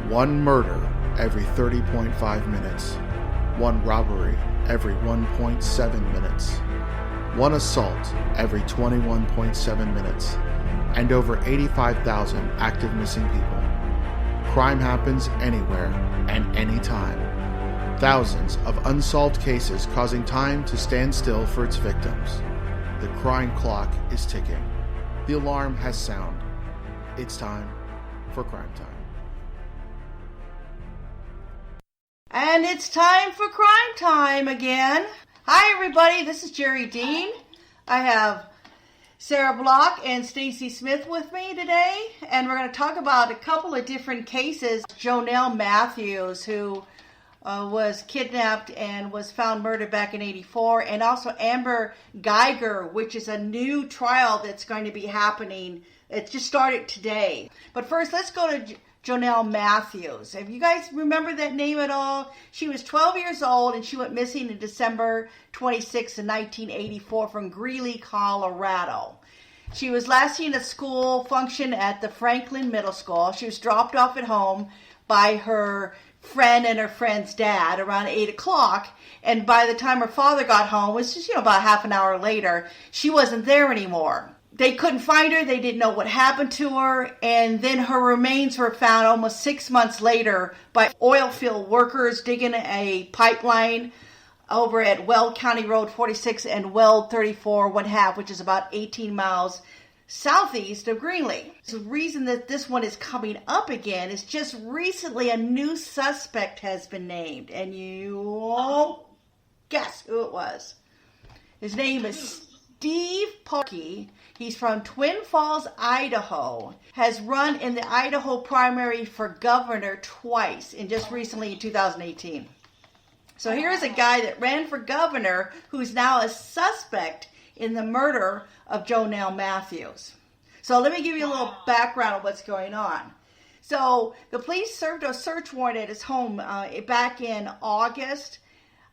One murder every 30.5 minutes. One robbery every 1.7 minutes. One assault every 21.7 minutes. And over 85,000 active missing people. Crime happens anywhere and anytime. Thousands of unsolved cases causing time to stand still for its victims. The crime clock is ticking. The alarm has sounded. It's time for crime time. And it's time for crime time again. Hi everybody, this is Jerry Dean. I have Sarah Block and Stacy Smith with me today, and we're going to talk about a couple of different cases. Jonelle Matthews, who was kidnapped and was found murdered back in '84, and also Amber Geiger, which is a new trial that's going to be happening. It just started today. But first, let's go to Jonelle Matthews. If you guys remember that name at all, she was 12 years old and she went missing in December 26, 1984 from Greeley, Colorado. She was last seen at school function at the Franklin Middle School. She was dropped off at home by her friend and her friend's dad around 8 o'clock. And by the time her father got home, which is about half an hour later, she wasn't there anymore. They couldn't find her. They didn't know what happened to her. And then her remains were found almost 6 months later by oil field workers digging a pipeline over at Weld County Road 46 and Weld 34 1/2, which is about 18 miles southeast of Greeley. The reason that this one is coming up again is just recently a new suspect has been named. And you won't guess who it was. His name is Steve Parkey. He's from Twin Falls, Idaho, has run in the Idaho primary for governor twice, and just recently in 2018. So here's a guy that ran for governor who's now a suspect in the murder of Jonelle Matthews. So let me give you a little background of what's going on. So the police served a search warrant at his home back in August.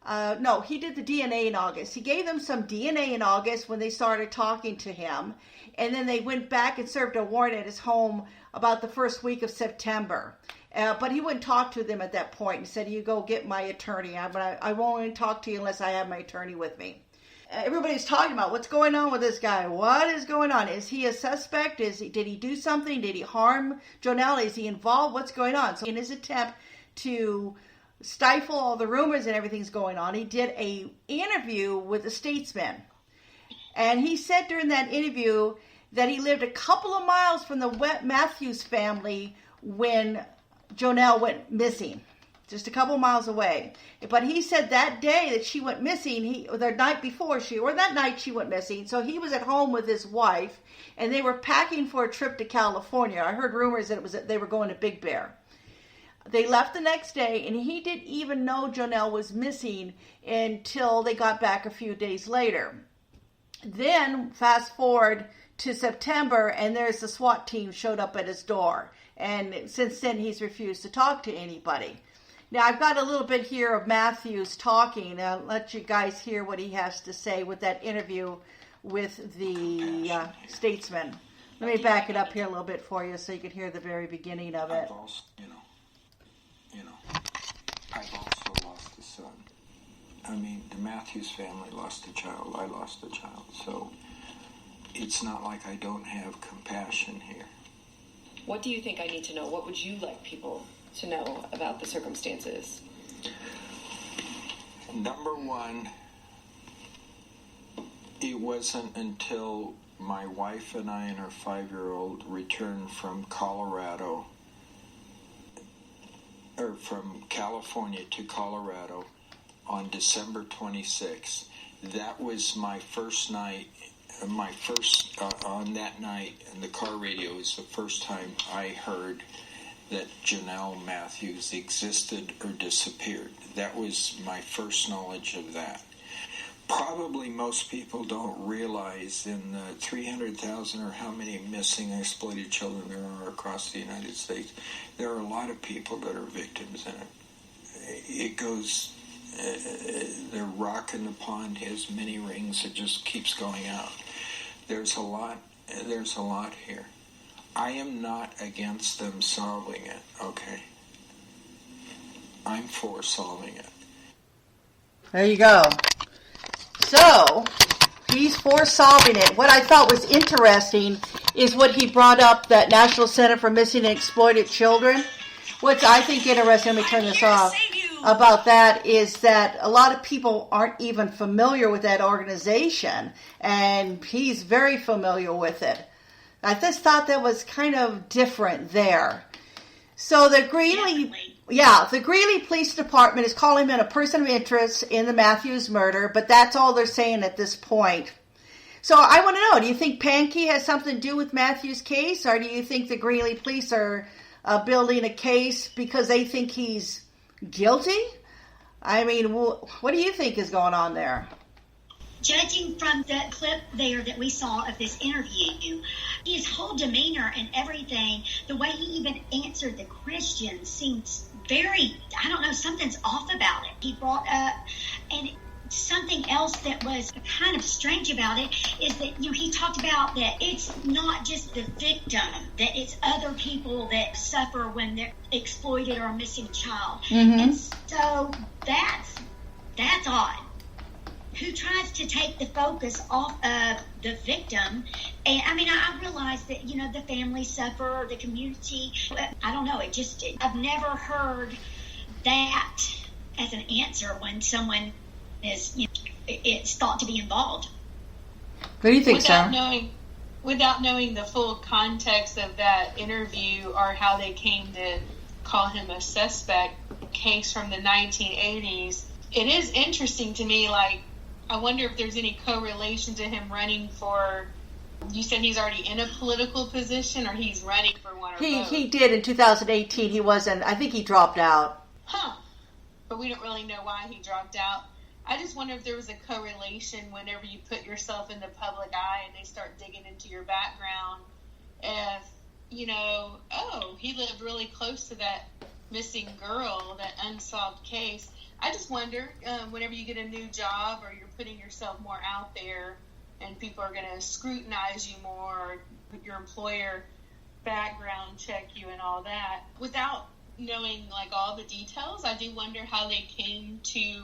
No, he did the DNA in August. He gave them some DNA in August when they started talking to him. And then they went back and served a warrant at his home about the first week of September. But he wouldn't talk to them at that point. He said, you go get my attorney. I won't even talk to you unless I have my attorney with me. Everybody's talking about what's going on with this guy. What is going on? Is he a suspect? Did he do something? Did he harm Jonelle? Is he involved? What's going on? So in his attempt to stifle all the rumors and everything's going on, he did a interview with a statesman. And he said during that interview that he lived a couple of miles from the Matthews family when Jonelle went missing, just a couple of miles away. But he said that day that she went missing, the night before that night she went missing, so he was at home with his wife, and they were packing for a trip to California. I heard rumors that they were going to Big Bear. They left the next day, and he didn't even know Jonelle was missing until they got back a few days later. Then, fast forward to September, and there's the SWAT team showed up at his door. And since then, he's refused to talk to anybody. Now, I've got a little bit here of Matthews talking. I'll let you guys hear what he has to say with that interview with the statesman. Let me back it up here a little bit for you so you can hear the very beginning of it. I've also lost a son. I mean, the Matthews family lost a child. I lost a child. So it's not like I don't have compassion here. What do you think I need to know? What would you like people to know about the circumstances? Number one, it wasn't until my wife and I and our 5-year-old returned from Colorado, or from California to Colorado on December 26th. That was my first night, on that night, and the car radio was the first time I heard that Jonelle Matthews existed or disappeared. That was my first knowledge of that. Probably most people don't realize in the 300,000 or how many missing exploited children there are across the United States, there are a lot of people that are victims in it. It goes, the rock in the pond has many rings. It just keeps going out. There's a lot here. I am not against them solving it, okay? I'm for solving it. There you go. So, he's for solving it. What I thought was interesting is what he brought up, that National Center for Missing and Exploited Children. What's I think interesting, let me turn this off, about that is that a lot of people aren't even familiar with that organization, and he's very familiar with it. I just thought that was kind of different there. So the Greeley Police Department is calling him a person of interest in the Matthews murder, but that's all they're saying at this point. So I want to know, do you think Pankey has something to do with Matthews' case, or do you think the Greeley police are building a case because they think he's guilty? I mean, what do you think is going on there? Judging from the clip there that we saw of this interview, his whole demeanor and everything, the way he even answered the questions seems very, I don't know, something's off about it. He brought up, and something else that was kind of strange about it is that, he talked about that it's not just the victim, that it's other people that suffer when they're exploited or a missing child. Mm-hmm. And so that's odd. Who tries to take the focus off of the victim? And I mean, I realize that, the family suffer, the community, I don't know, I've never heard that as an answer when someone is, it's thought to be involved. What do you think, Sarah? Without knowing the full context of that interview or how they came to call him a suspect case from the 1980s, it is interesting to me, I wonder if there's any correlation to him running for, you said he's already in a political position, or he's running for one, or both? He did in 2018. He wasn't, I think he dropped out. But we don't really know why he dropped out. I just wonder if there was a correlation whenever you put yourself in the public eye and they start digging into your background. If, he lived really close to that missing girl, that unsolved case. I just wonder, whenever you get a new job or you're putting yourself more out there and people are going to scrutinize you more, or your employer background check you and all that, without knowing all the details, I do wonder how they came to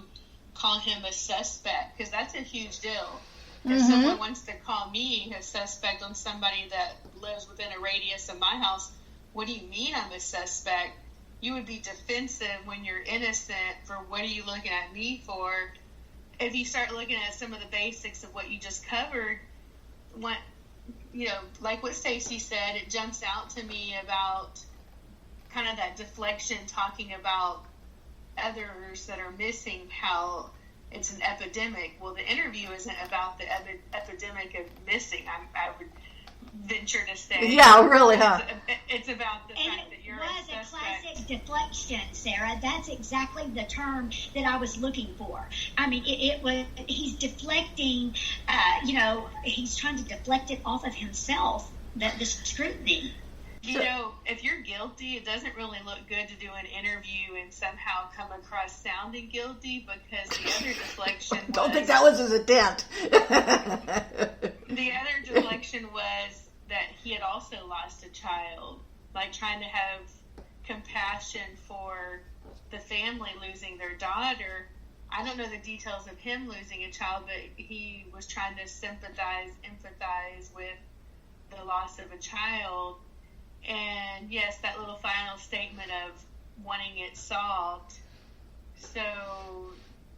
call him a suspect, because that's a huge deal. If someone wants to call me a suspect on somebody that lives within a radius of my house, what do you mean I'm a suspect? You would be defensive when you're innocent for what are you looking at me for? If you start looking at some of the basics of what you just covered, like what Stacey said, it jumps out to me about kind of that deflection, talking about others that are missing, how it's an epidemic. Well, the interview isn't about the epidemic of missing, I would venture to say. Yeah, really, huh? It's about the fact that you're a suspect. It was a classic deflection, Sarah. That's exactly the term that I was looking for. I mean, he's deflecting, he's trying to deflect it off of himself, the scrutiny. If you're guilty, it doesn't really look good to do an interview and somehow come across sounding guilty, because the other deflection was... Don't think that was his intent. The other deflection was that he had also lost a child, trying to have compassion for the family losing their daughter. I don't know the details of him losing a child, but he was trying to empathize with the loss of a child. And yes, that little final statement of wanting it solved. So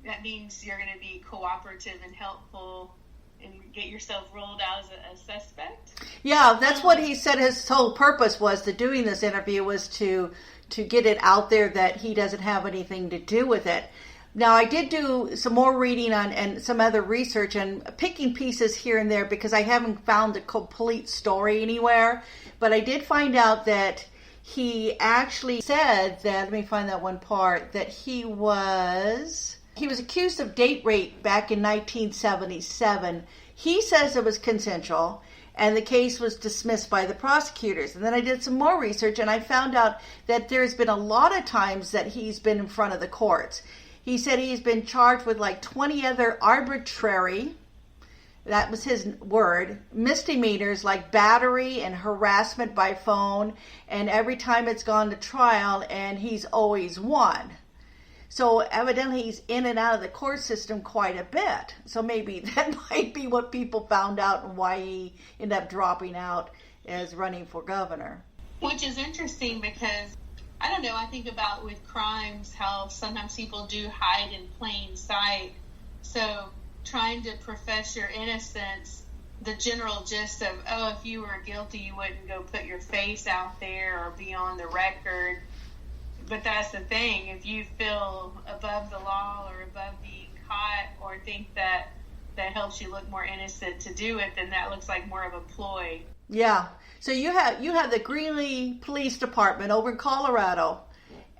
that means you're going to be cooperative and helpful and get yourself ruled out as a suspect? Yeah, that's what he said his whole purpose was to doing this interview, was to get it out there that he doesn't have anything to do with it. Now, I did do some more reading on and some other research and picking pieces here and there because I haven't found a complete story anywhere. But I did find out that he actually said that, let me find that one part, that he was accused of date rape back in 1977. He says it was consensual, and the case was dismissed by the prosecutors. And then I did some more research, and I found out that there's been a lot of times that he's been in front of the courts. He said he's been charged with 20 other arbitrary, that was his word, misdemeanors like battery and harassment by phone, and every time it's gone to trial, and he's always won. So evidently he's in and out of the court system quite a bit. So maybe that might be what people found out and why he ended up dropping out as running for governor. Which is interesting because, I don't know, I think about with crimes how sometimes people do hide in plain sight. So trying to profess your innocence, the general gist of, if you were guilty, you wouldn't go put your face out there or be on the record. But that's the thing. If you feel above the law or above being caught or think that helps you look more innocent to do it, then that looks like more of a ploy. Yeah. So you have the Greeley Police Department over in Colorado,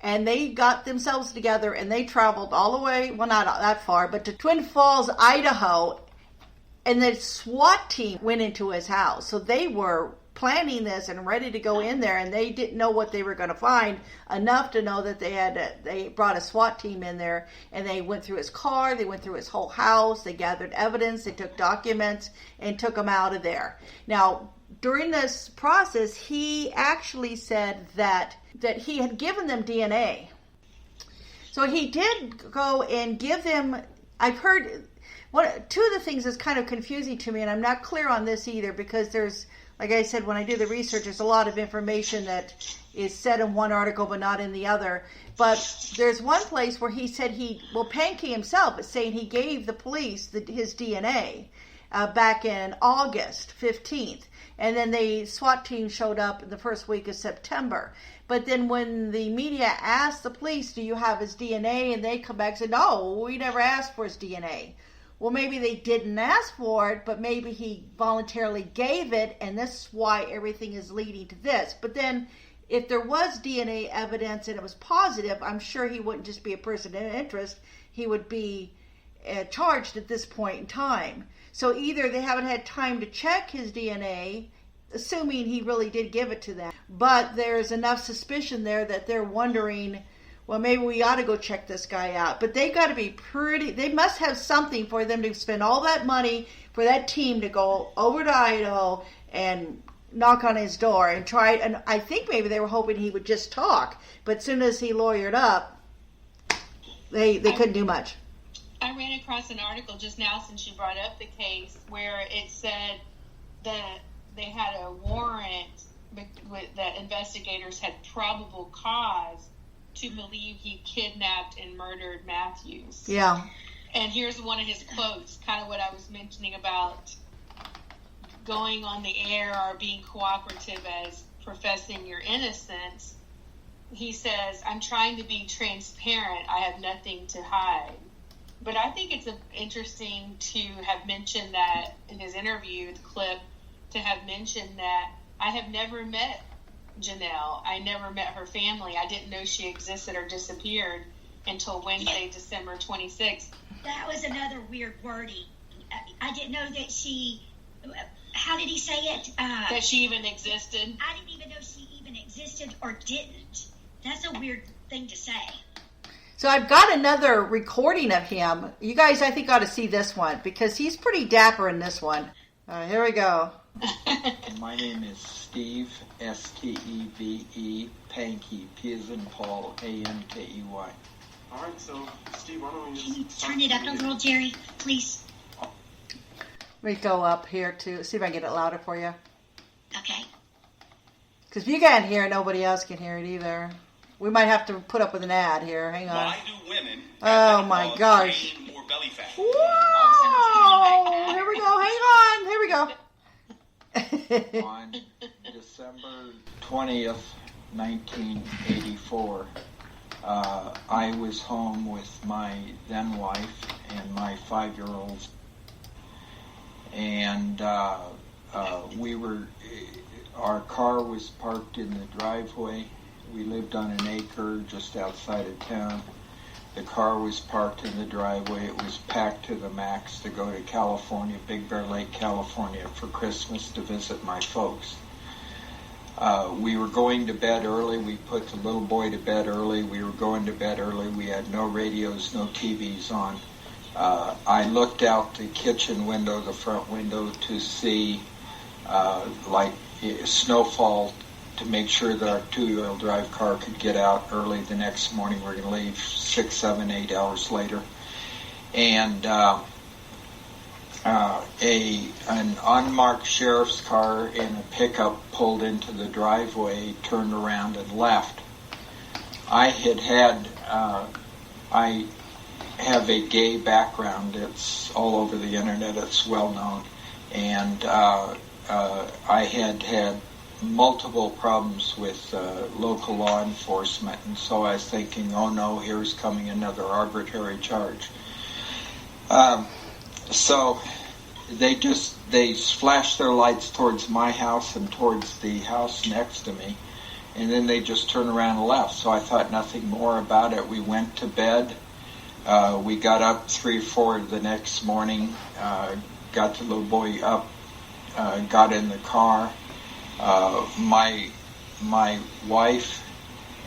and they got themselves together and they traveled all the way, well, not that far, but to Twin Falls, Idaho, and the SWAT team went into his house. So they were planning this and ready to go in there, and they didn't know what they were going to find, enough to know that they brought a SWAT team in there, and they went through his car, they went through his whole house, they gathered evidence, they took documents, and took him out of there. Now, during this process, he actually said that he had given them DNA. So he did go and give them, I've heard, two of the things that's kind of confusing to me, and I'm not clear on this either, because there's, like I said, when I do the research, there's a lot of information that is said in one article but not in the other. But there's one place where he said Pankey himself is saying he gave the police his DNA back in August 15th. And then the SWAT team showed up in the first week of September. But then when the media asked the police, do you have his DNA? And they come back and said, no, we never asked for his DNA. Well, maybe they didn't ask for it, but maybe he voluntarily gave it, and this is why everything is leading to this. But then, if there was DNA evidence and it was positive, I'm sure he wouldn't just be a person of interest. He would be charged at this point in time. So either they haven't had time to check his DNA, assuming he really did give it to them, but there's enough suspicion there that they're wondering, well, maybe we ought to go check this guy out. But they got to be they must have something for them to spend all that money for that team to go over to Idaho and knock on his door and try. And I think maybe they were hoping he would just talk. But as soon as he lawyered up, they couldn't do much. I ran across an article just now since you brought up the case where it said that they had a warrant that investigators had probable cause to believe he kidnapped and murdered Matthews. Yeah. And here's one of his quotes, kind of what I was mentioning about going on the air or being cooperative as professing your innocence. He says, I'm trying to be transparent. I have nothing to hide. But I think it's interesting to have mentioned that in his interview, the clip, to have mentioned that I have never met Jonelle. I never met her family. I didn't know she existed or disappeared until Wednesday, December 26th. That was another weird wording. I didn't know that she, how did he say it? That she even existed. I didn't even know she even existed or didn't. That's a weird thing to say. So I've got another recording of him. You guys, I think, ought to see this one because he's pretty dapper in this one. Here we go. My name is Steve, S-T-E-V-E, Pankey, P as in Paul, A-N-K-E-Y. All right, so, Steve, why don't we Can you turn it up a little, Jerry, please? Let me go up here to see if I can get it louder for you. Okay. Because if you can't hear it, nobody else can hear it either. We might have to put up with an ad here. Hang on. Why do women oh my gosh. gain more belly fat? Whoa! Here we go. Hang on. Here we go. On December 20th, 1984, I was home with my then wife and my 5-year-olds, and our car was parked in the driveway. We lived on an acre just outside of town. The car was parked in the driveway. It was packed to the max to go to California, Big Bear Lake, California, for Christmas to visit my folks. We were going to bed early. We put the little boy to bed early. We were going to bed early. We had no radios, no TVs on. I looked out the kitchen window, the front window, to see like snowfall to make sure that our two-wheel drive car could get out early the next morning. We're going to leave 6, 7, 8 hours later. And an unmarked sheriff's car and a pickup pulled into the driveway, turned around and left. I have a gay background. It's all over the internet. It's well known. And I had multiple problems with local law enforcement. And so I was thinking, oh no, here's coming another arbitrary charge. So they flashed their lights towards my house and towards the house next to me. And then they just turned around and left. So I thought nothing more about it. We went to bed. We got up 3 or 4 the next morning, got the little boy up, got in the car. My wife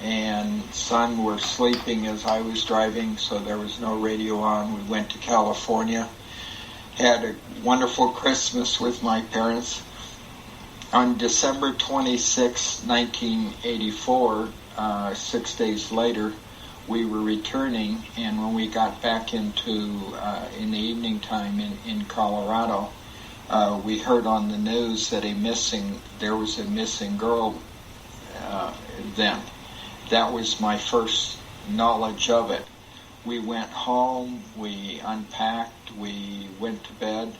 and son were sleeping as I was driving, so there was no radio on. We went to California, had a wonderful Christmas with my parents. On December 26, 1984, 6 days later, we were returning, and when we got back into in the evening time in Colorado, we heard on the news that there was a missing girl then. That was my first knowledge of it. We went home, we unpacked, we went to bed.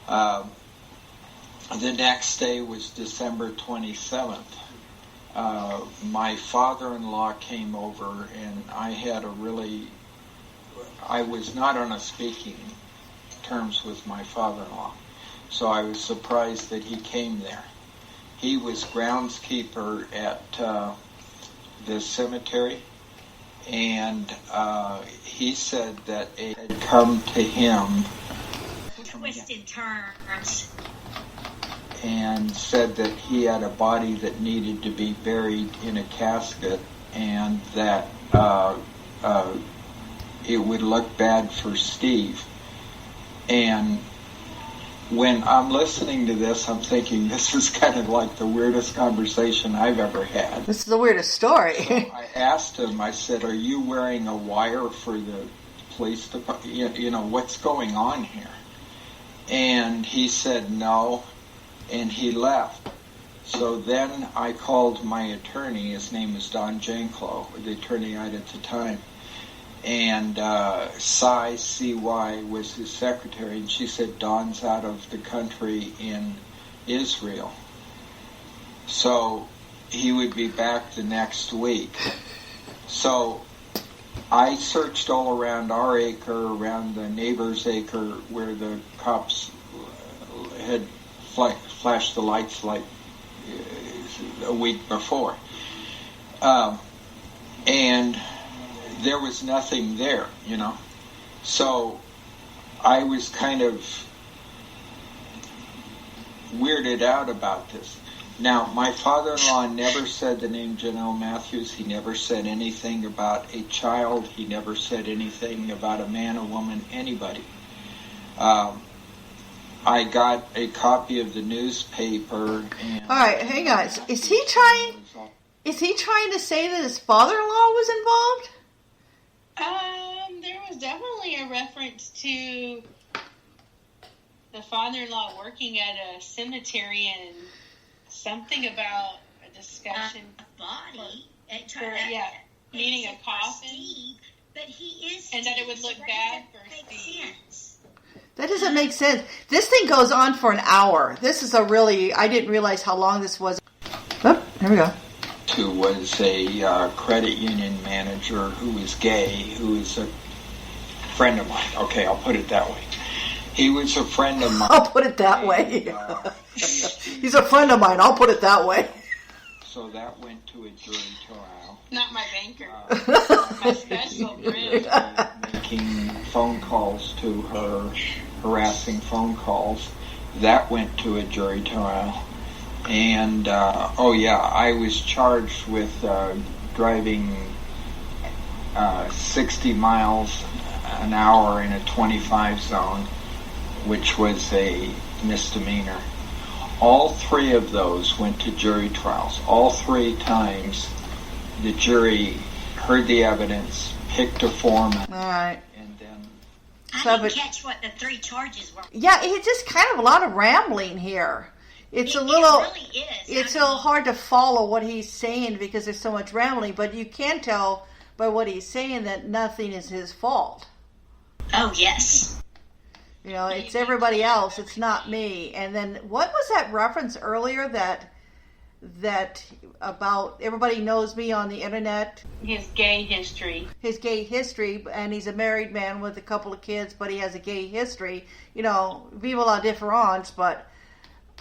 The next day was December 27th. My father-in-law came over, and I was not on a speaking terms with my father-in-law, so I was surprised that he came there. He was groundskeeper at the cemetery, and he said that it had come to him Twisted terms. And said that he had a body that needed to be buried in a casket, and that it would look bad for Steve. And when I'm listening to this, I'm thinking this is kind of like the weirdest conversation I've ever had. This is the weirdest story. So I asked him, I said, are you wearing a wire for the police department? You know, what's going on here? And he said no. And he left. So then I called my attorney. His name is Don Janklow, the attorney I had at the time. And Cy, C-Y, was his secretary. And she said, Don's out of the country in Israel. So he would be back the next week. So I searched all around our acre, around the neighbor's acre, where the cops had flashed the lights like a week before. And there was nothing there, you know. So I was kind of weirded out about this. Now, my father-in-law never said the name Jonelle Matthews. He never said anything about a child. He never said anything about a man, a woman, anybody. I got a copy of the newspaper. And all right, hang on. Is he trying to say that his father-in-law was involved? There was definitely a reference to the father-in-law working at a cemetery and something about a discussion. A body. Needing a coffin. Steve, but he is. And that it would look bad for Steve. That doesn't make sense. This thing goes on for an hour. This is I didn't realize how long this was. Oh, here we go. Who was a credit union manager who was gay, who was a friend of mine. Okay, I'll put it that way. He was a friend of mine. I'll put it that way. He's a friend of mine. I'll put it that way. So that went to a jury trial. Not my banker. My special friend. Making phone calls to her, harassing phone calls. That went to a jury trial. And, I was charged with driving 60 miles an hour in a 25 zone, which was a misdemeanor. All three of those went to jury trials. All three times the jury heard the evidence, picked a foreman. All right. And then... I didn't catch what the three charges were. Yeah, it's just kind of a lot of rambling here. It's It a little... really is. It's a little hard to follow what he's saying because there's so much rambling, but you can tell by what he's saying that nothing is his fault. Oh, yes. You know, it's everybody else. It's not me. And then what was that reference earlier that about everybody knows me on the internet? His gay history. His gay history, and he's a married man with a couple of kids, but he has a gay history. You know, vive la différence, but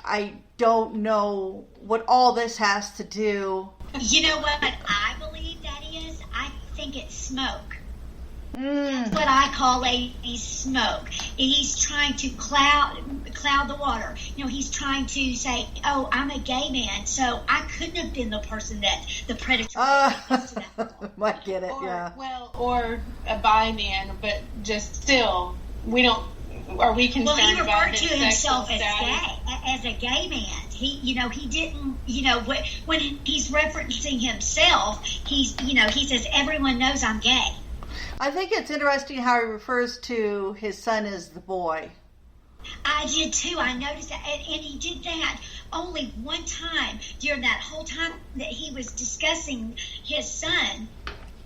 I don't know what all this has to do. You know what I believe that is? I think it's smoke. That's what I call a smoke. He's trying to cloud the water. You know, he's trying to say, "Oh, I'm a gay man, so I couldn't have been the person that the predator." Might get it, Or, yeah. Well, or a bi man, but just still, we don't. Are we concerned Well, he about referred to his himself sexual status? as a gay man. He didn't, when he's referencing himself, he says, "Everyone knows I'm gay." I think it's interesting how he refers to his son as the boy. I did too. I noticed that, and he did that only one time during that whole time that he was discussing his son.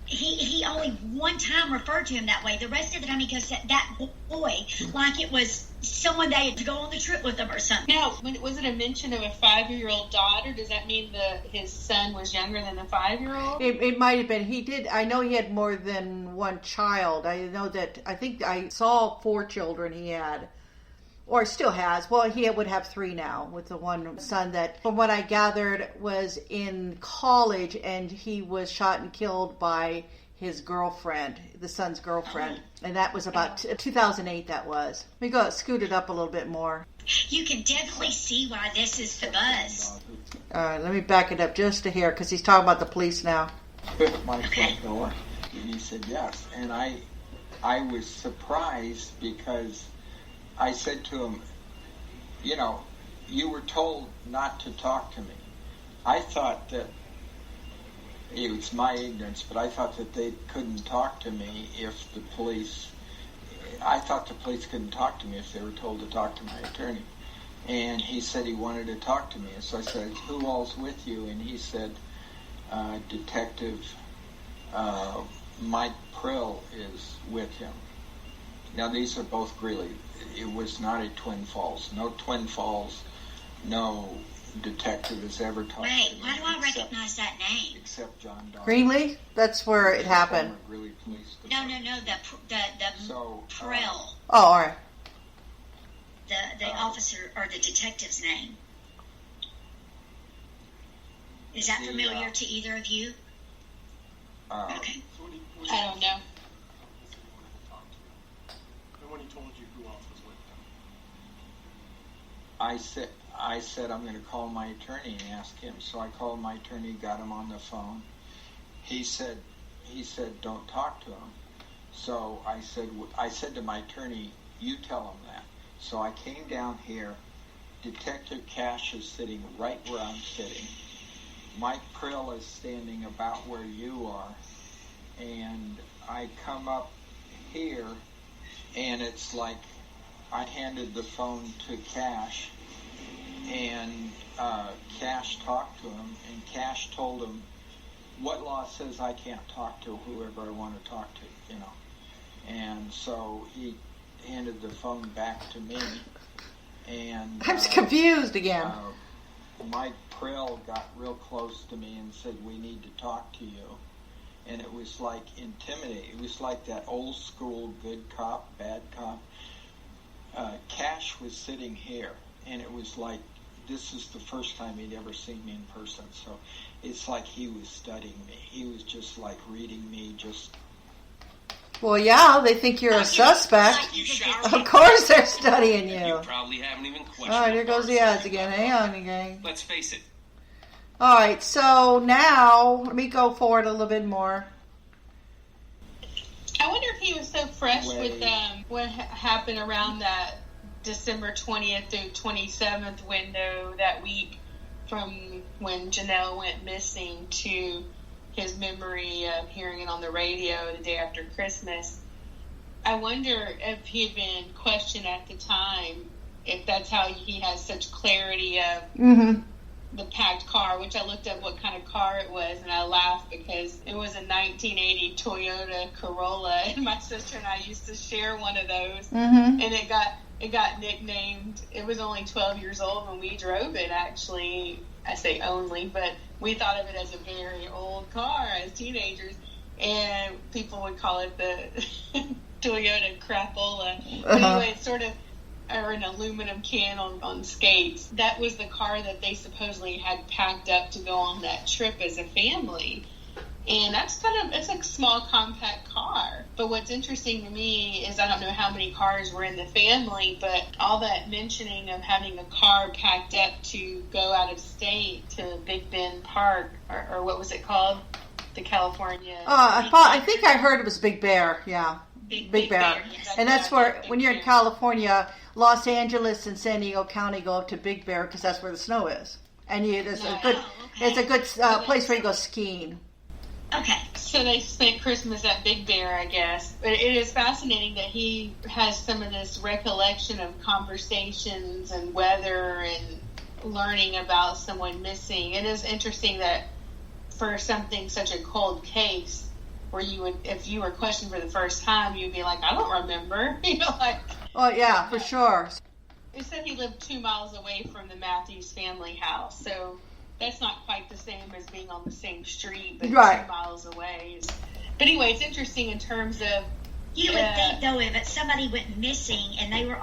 He only one time referred to him that way. The rest of the time he goes that boy like it was someone they had to go on the trip with him or something. Now, was it a mention of a 5-year-old daughter? Does that mean his son was younger than the 5-year-old? It might have been. He did. I know he had more than one child. I know that. I think I saw 4 children he had, or still has. Well, he would have 3 now with the one son that, from what I gathered, was in college and he was shot and killed by his girlfriend, the son's girlfriend. And that was about 2008 that was. We scoot it up a little bit more. You can definitely see why this is the buzz. All right, let me back it up just a hair because he's talking about the police now. My front door. And he said yes. And I was surprised because I said to him, you were told not to talk to me. I thought that it was my ignorance, but I thought that they couldn't talk to me if the police... I thought the police couldn't talk to me if they were told to talk to my attorney. And he said he wanted to talk to me. And so I said, "Who all's with you?" And he said, Detective Mike Prill is with him. Now, these are both Greeley. It was not at Twin Falls. No Twin Falls, no detective has ever talked to me. Wait, why do I recognize that name? Except John Dawson. Greenlee? That's where it happened. Greeley Police No, Department. the Prill. Oh, all right. The officer or the detective's name. Is that familiar to either of you? Okay. I don't know. And when he told you who else was with him? I said I'm going to call my attorney and ask him. So I called my attorney, got him on the phone. He said don't talk to him. So I said to my attorney, you tell him that. So I came down here. Detective Cash is sitting right where I'm sitting. Mike Prill is standing about where you are. And I come up here, and it's like I handed the phone to Cash, and Cash talked to him, and Cash told him, what law says I can't talk to whoever I want to talk to, And so he handed the phone back to me, and... I'm confused again. Mike Prill got real close to me and said, we need to talk to you. And it was like intimidating. It was like that old school good cop, bad cop. Cash was sitting here, and it was like this is the first time he'd ever seen me in person. So it's like he was studying me. He was just like reading me. Well, yeah, they think you're a suspect. Of course they're studying you. You probably haven't even questioned. All right, here goes the ads again. Hang on, again. Let's face it. All right, so now let me go forward a little bit more. I wonder if he was so fresh with what happened around that December 20th through 27th window that week from when Jonelle went missing to his memory of hearing it on the radio the day after Christmas. I wonder if he had been questioned at the time, if that's how he has such clarity of the packed car, which I looked up what kind of car it was, and I laughed because it was a 1980 Toyota Corolla, and my sister and I used to share one of those, and it got nicknamed. It was only 12 years old when we drove it, actually. I say only, but we thought of it as a very old car as teenagers, and people would call it the Toyota Crapola. Anyway, it's sort of or an aluminum can on skates. That was the car that they supposedly had packed up to go on that trip as a family. And it's a small compact car. But what's interesting to me is I don't know how many cars were in the family, but all that mentioning of having a car packed up to go out of state to Big Bend Park, or what was it called? The California. I think I heard it was Big Bear, yeah. Big Bear. Yes. And that's where, when you're in California, Los Angeles and San Diego County go up to Big Bear because that's where the snow is. And it's a good place where you go skiing. Okay. So they spent Christmas at Big Bear, I guess. But it is fascinating that he has some of this recollection of conversations and weather and learning about someone missing. It is interesting that for something such a cold case, where you would, if you were questioned for the first time, you'd be like, I don't remember. Oh, yeah, for sure. It said he lived 2 miles away from the Matthews family house, so that's not quite the same as being on the same street, but 2 miles away. But anyway, it's interesting in terms of... You would think, though, if somebody went missing and they were,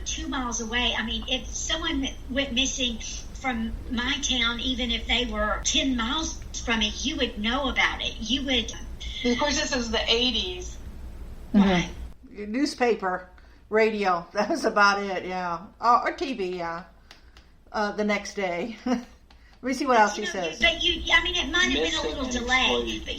2 miles away, I mean, if someone went missing from my town, even if they were 10 miles from it, you would know about it. You would... Of course, this is the 80s. Right. Newspaper, radio, that was about it, yeah. Or TV, yeah. The next day. Let me see what else he says. But it might have been a little delay, but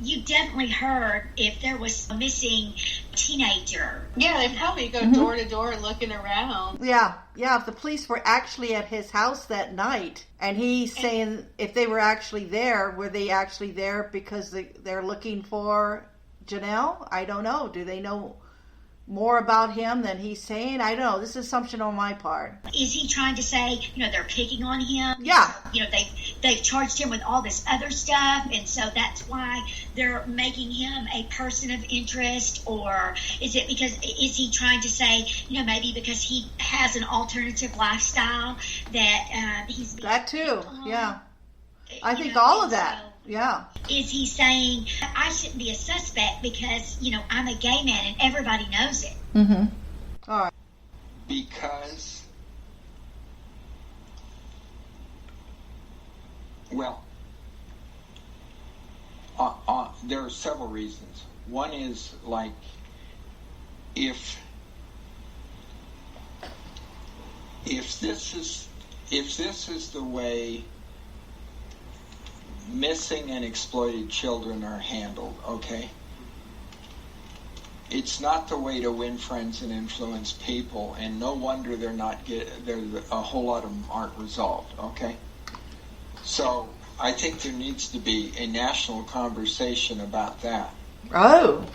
you definitely heard if there was a missing teenager. Yeah, they probably go door to door looking around. Yeah, if the police were actually at his house that night, and he's saying if they were actually there, were they actually there because they're looking for Jonelle? I don't know. Do they know more about him than he's saying? I don't know. This is assumption on my part. Is he trying to say, they're picking on him? Yeah. They've charged him with all this other stuff, and so that's why they're making him a person of interest? Or is he trying to say, maybe because he has an alternative lifestyle that he's... That too, yeah. I think all of that. Yeah. Is he saying, I shouldn't be a suspect because, I'm a gay man and everybody knows it? Mm-hmm. All right. Because, there are several reasons. One is, like, if this is the way missing and exploited children are handled, okay? It's not the way to win friends and influence people, and no wonder a whole lot of them aren't resolved, okay? So I think there needs to be a national conversation about that. Oh.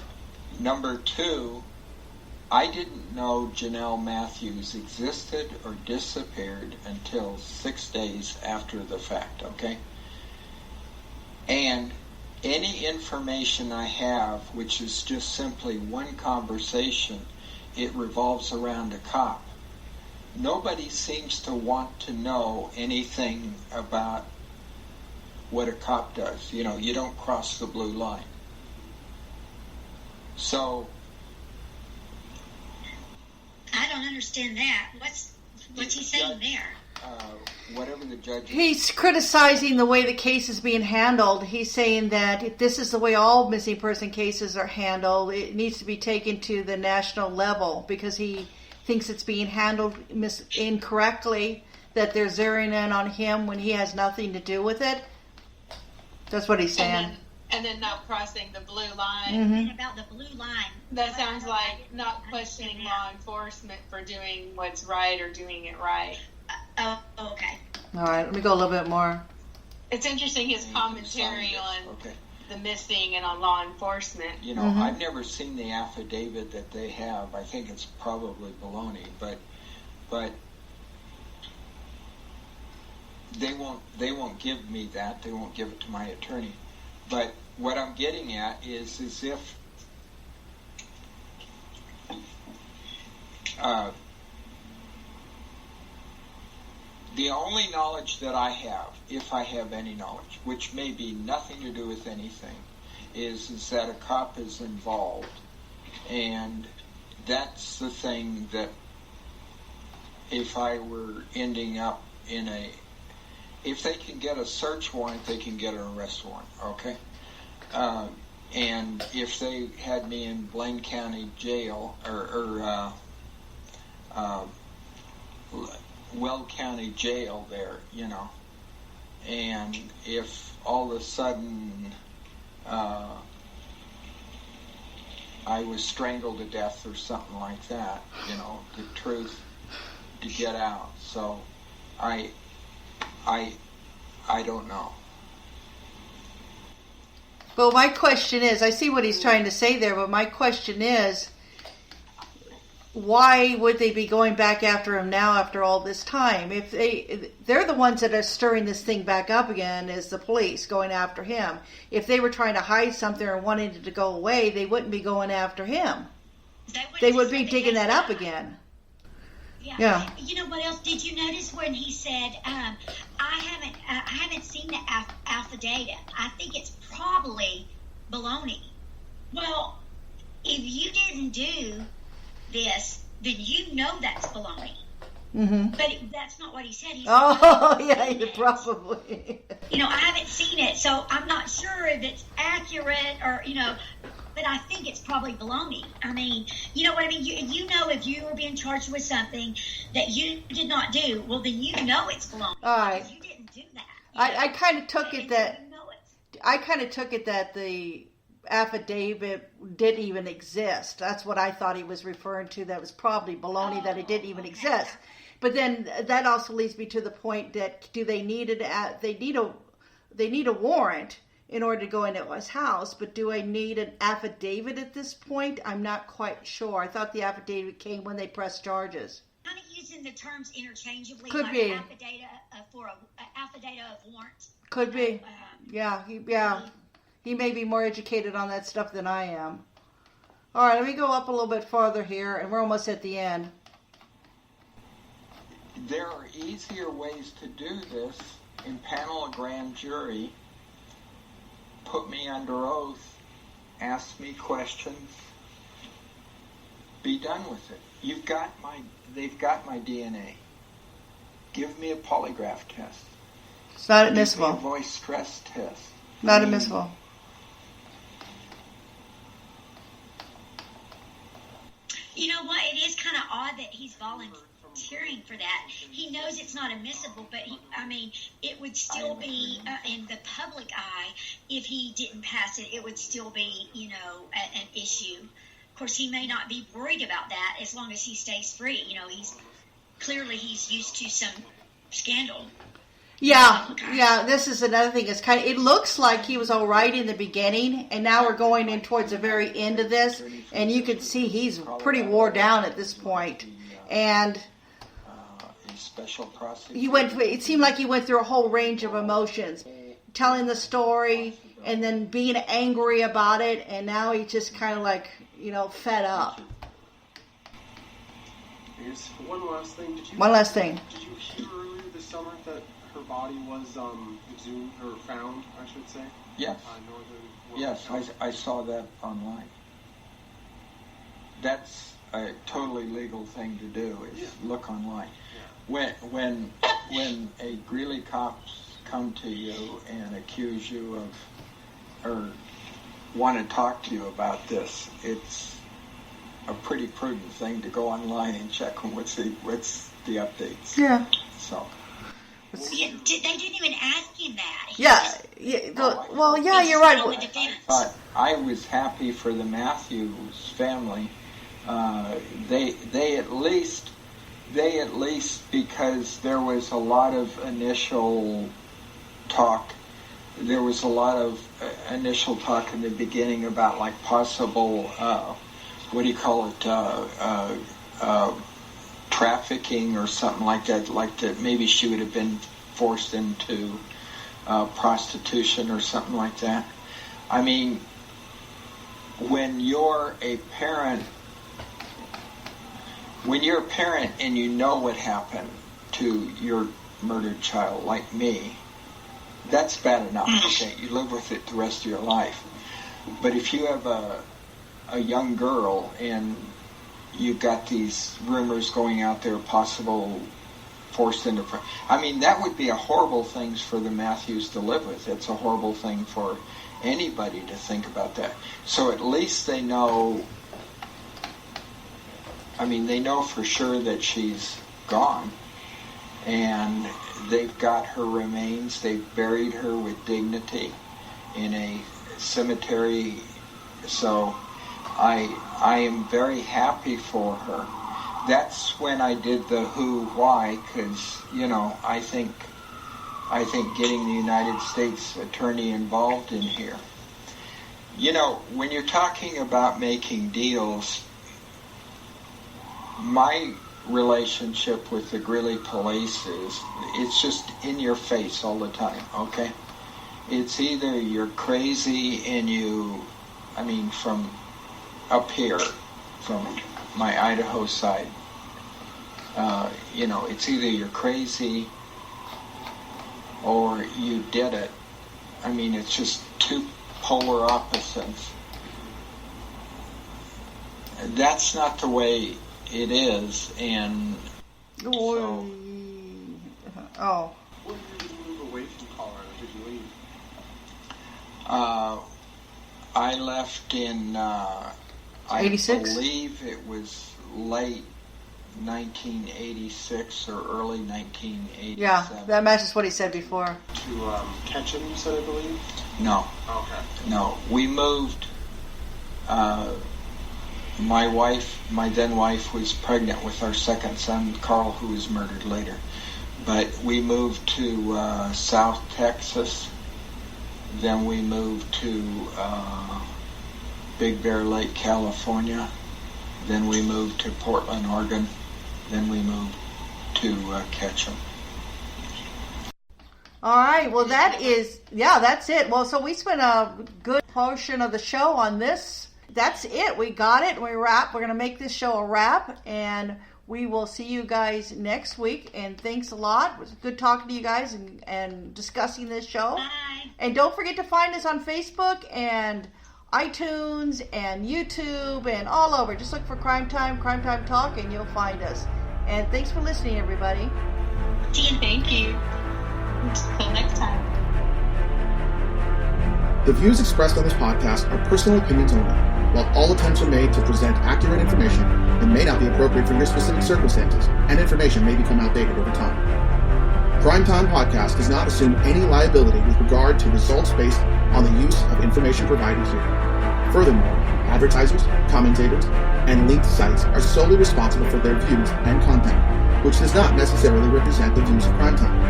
Number two, I didn't know Jonelle Matthews existed or disappeared until 6 days after the fact, okay? And any information I have, which is just simply one conversation, it revolves around a cop. Nobody seems to want to know anything about what a cop does. You don't cross the blue line. So... I don't understand that. What's he saying there? Whatever the judge... He's criticizing the way the case is being handled. He's saying that if this is the way all missing person cases are handled, it needs to be taken to the national level because he thinks it's being handled incorrectly, that they're zeroing in on him when he has nothing to do with it. That's what he's saying. And then not crossing the blue line. And about the blue line. That sounds like not questioning law enforcement for doing what's right or doing it right. Okay. All right, let me go a little bit more. It's interesting his commentary on the missing and on law enforcement. You know, I've never seen the affidavit that they have. I think it's probably baloney, but they won't give me that. They won't give it to my attorney. But what I'm getting at is if the only knowledge that I have, if I have any knowledge, which may be nothing to do with anything, is that a cop is involved. And that's the thing that if I were ending up in if they can get a search warrant, they can get an arrest warrant, okay? And if they had me in Blaine County Jail, or Weld County Jail there, you know, and if all of a sudden I was strangled to death or something like that, you know, the truth to get out. So I don't know. Well, my question is, I see what he's trying to say there, but my question is, why would they be going back after him now after all this time? If they're the ones that are stirring this thing back up again, is the police going after him. If they were trying to hide something or wanted it to go away, they wouldn't be going after him. They would be digging that up again. Yeah. You know what else? Did you notice when he said, I haven't seen the affidavit. I think it's probably baloney. Well, if you didn't do this, then you know that's baloney. But that's not what he said. He said, probably. You know, I haven't seen it, so I'm not sure if it's accurate or, you know, but I think it's probably baloney. I mean, you know what I mean? You know, if you were being charged with something that you did not do, well, then you know it's baloney. All right. Because you didn't do that. I kind of took it that... You know it. I kind of took it that the affidavit didn't even exist. That's what I thought he was referring to. That was probably baloney, that it didn't even exist. But then that also leads me to the point that they need a warrant in order to go into his house, but do I need an affidavit at this point? I'm not quite sure. I thought the affidavit came when they pressed charges. Kind of using the terms interchangeably. Could like be. Affidavit for an affidavit of warrant. Could be. He may be more educated on that stuff than I am. All right, let me go up a little bit farther here, and we're almost at the end. There are easier ways to do this. Impanel a grand jury, put me under oath, ask me questions, be done with it. They've got my DNA. Give me a polygraph test. It's not admissible. Give me a voice stress test. Not admissible. You know what? It is kind of odd that he's volunteering for that. He knows it's not admissible, but it would still be in the public eye. If he didn't pass it, it would still be, you know, an issue. Of course, he may not be worried about that as long as he stays free. You know, he's used to some scandal. Yeah. This is another thing. It looks like he was all right in the beginning, and now we're going in towards the very end of this, and you can see he's pretty wore down at this point. And it seemed like he went through a whole range of emotions, telling the story and then being angry about it, and now he's just kind of like, you know, fed up. Here's one last thing. One last thing. Did you hear earlier this summer that her body was exhumed, or found, I should say? Yes. Yes, I saw that online. That's a totally legal thing to do, is look online. Yeah. When a Greeley cops come to you and accuse you of, or want to talk to you about this, it's a pretty prudent thing to go online and check on what's the updates. Yeah. So They didn't even ask him that. You're right. But I was happy for the Matthews family. They at least, because there was a lot of initial talk. There was a lot of initial talk in the beginning about like possible, trafficking or something like that. Like that, maybe she would have been forced into prostitution or something like that. I mean, when you're a parent and you know what happened to your murdered child, like me, that's bad enough. Okay, you live with it the rest of your life. But if you have a young girl and you've got these rumors going out there, possible forced into... I mean, that would be a horrible thing for the Matthews to live with. It's a horrible thing for anybody to think about that. So at least they know... I mean, they know for sure that she's gone. And they've got her remains. They've buried her with dignity in a cemetery. So I am very happy for her. That's when I did the who, why, because, I think getting the United States attorney involved in here. When you're talking about making deals, my relationship with the Greeley police is, it's just in your face all the time, okay? It's either you're crazy and from up here, from my Idaho side, it's either you're crazy or you did it. I mean, it's just two polar opposites. That's not the way it is, and so... Oh. When did you move away from Colorado? Did you leave? I left in, 86? I believe it was late 1986 or early 1987. Yeah, that matches what he said before. To Ketchum, you said, I believe? No. Okay. No, we moved... my then wife was pregnant with our second son, Carl, who was murdered later. But we moved to South Texas. Then we moved to Big Bear Lake, California. Then we moved to Portland, Oregon. Then we moved to Ketchum. All right, well, that's it. Well, so we spent a good portion of the show on this. That's it. We got it. We wrap. We're going to make this show a wrap, and we will see you guys next week. And thanks a lot. It was good talking to you guys and discussing this show. Bye. And don't forget to find us on Facebook and iTunes and YouTube and all over. Just look for Crime Time Talk, and you'll find us. And thanks for listening, everybody. Thank you. Until next time. The views expressed on this podcast are personal opinions only. While all attempts are made to present accurate information, it may not be appropriate for your specific circumstances, and information may become outdated over time. Crime Time Podcast does not assume any liability with regard to results based on the use of information provided here. Furthermore, advertisers, commentators, and linked sites are solely responsible for their views and content, which does not necessarily represent the views of Crime Time.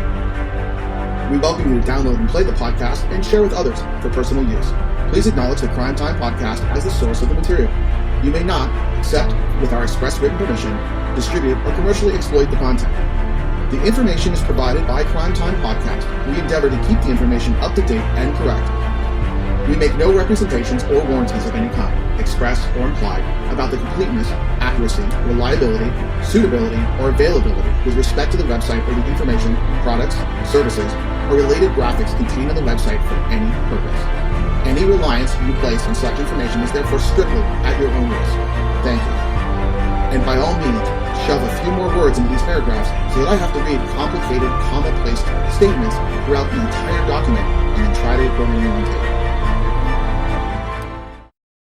We welcome you to download and play the podcast and share with others for personal use. Please acknowledge the Crime Time Podcast as the source of the material. You may not, except with our express written permission, distribute or commercially exploit the content. The information is provided by Crime Time Podcast. We endeavor to keep the information up to date and correct. We make no representations or warranties of any kind, express or implied, about the completeness, accuracy, reliability, suitability, or availability with respect to the website or the information, products, services, or related graphics contained on the website for any purpose. Any reliance you place on such information is therefore strictly at your own risk. Thank you. And by all means, shove a few more words into these paragraphs so that I have to read complicated, comma-placed statements throughout the entire document and then try to accordingly on tape.